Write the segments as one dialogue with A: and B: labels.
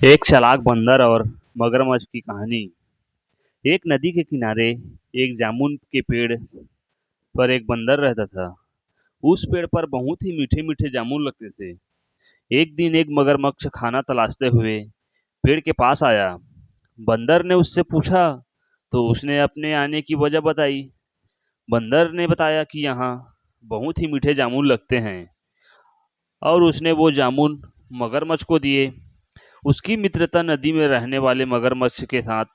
A: एक चालाक बंदर और मगरमच्छ की कहानी। एक नदी के किनारे एक जामुन के पेड़ पर एक बंदर रहता था। उस पेड़ पर बहुत ही मीठे मीठे जामुन लगते थे। एक दिन एक मगरमच्छ खाना तलाशते हुए पेड़ के पास आया। बंदर ने उससे पूछा तो उसने अपने आने की वजह बताई। बंदर ने बताया कि यहाँ बहुत ही मीठे जामुन लगते हैं और उसने वो जामुन मगरमच्छ को दिए। उसकी मित्रता नदी में रहने वाले मगरमच्छ के साथ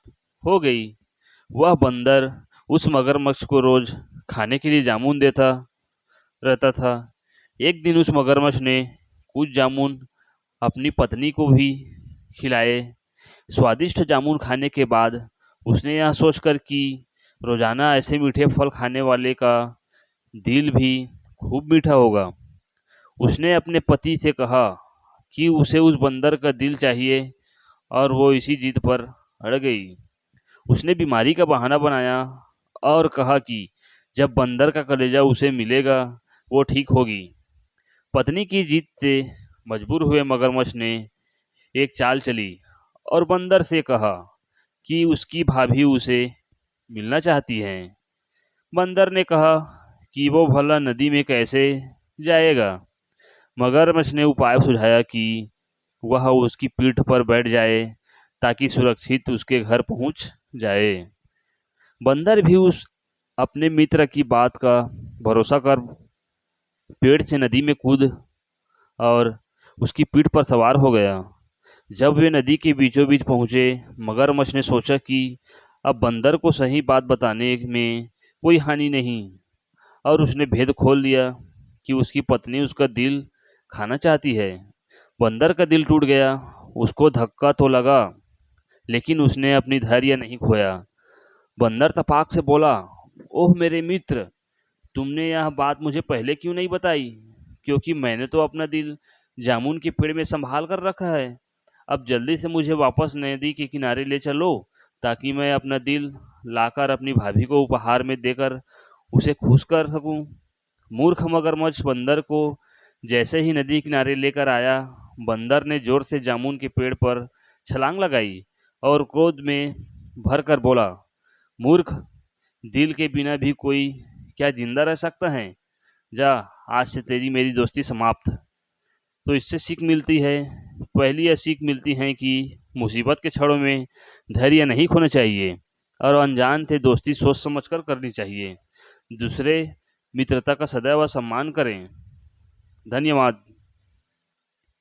A: हो गई। वह बंदर उस मगरमच्छ को रोज खाने के लिए जामुन देता रहता था। एक दिन उस मगरमच्छ ने कुछ जामुन अपनी पत्नी को भी खिलाए। स्वादिष्ट जामुन खाने के बाद उसने यह सोचकर कि रोजाना ऐसे मीठे फल खाने वाले का दिल भी खूब मीठा होगा, उसने अपने पति से कहा कि उसे उस बंदर का दिल चाहिए और वो इसी जिद पर अड़ गई। उसने बीमारी का बहाना बनाया और कहा कि जब बंदर का कलेजा उसे मिलेगा वो ठीक होगी। पत्नी की जिद से मजबूर हुए मगरमच्छ ने एक चाल चली और बंदर से कहा कि उसकी भाभी उसे मिलना चाहती हैं। बंदर ने कहा कि वो भला नदी में कैसे जाएगा। मगरमच्छ ने उपाय सुझाया कि वह उसकी पीठ पर बैठ जाए ताकि सुरक्षित उसके घर पहुंच जाए। बंदर भी उस अपने मित्र की बात का भरोसा कर पेड़ से नदी में कूद और उसकी पीठ पर सवार हो गया। जब वे नदी के बीचों बीच पहुंचे, मगरमच्छ ने सोचा कि अब बंदर को सही बात बताने में कोई हानि नहीं और उसने भेद खोल दिया कि उसकी पत्नी उसका दिल खाना चाहती है। बंदर का दिल टूट गया। उसको धक्का तो लगा लेकिन उसने अपनी धैर्य नहीं खोया। बंदर तपाक से बोला, ओह मेरे मित्र, तुमने यह बात मुझे पहले क्यों नहीं बताई? क्योंकि मैंने तो अपना दिल जामुन के पेड़ में संभाल कर रखा है। अब जल्दी से मुझे वापस नदी के किनारे ले चलो ताकि मैं अपना दिल लाकर अपनी भाभी को उपहार में देकर उसे खुश कर सकूं। मूर्ख मगरमच्छ बंदर को जैसे ही नदी किनारे लेकर आया, बंदर ने जोर से जामुन के पेड़ पर छलांग लगाई और क्रोध में भर कर बोला, मूर्ख, दिल के बिना भी कोई क्या जिंदा रह सकता है? जा, आज से तेरी मेरी दोस्ती समाप्त। तो इससे सीख मिलती है, पहली यह सीख मिलती है कि मुसीबत के क्षणों में धैर्य नहीं खोना चाहिए और अनजान से दोस्ती सोच समझ कर करनी चाहिए। दूसरे मित्रता का सदैव सम्मान करें। धन्यवाद।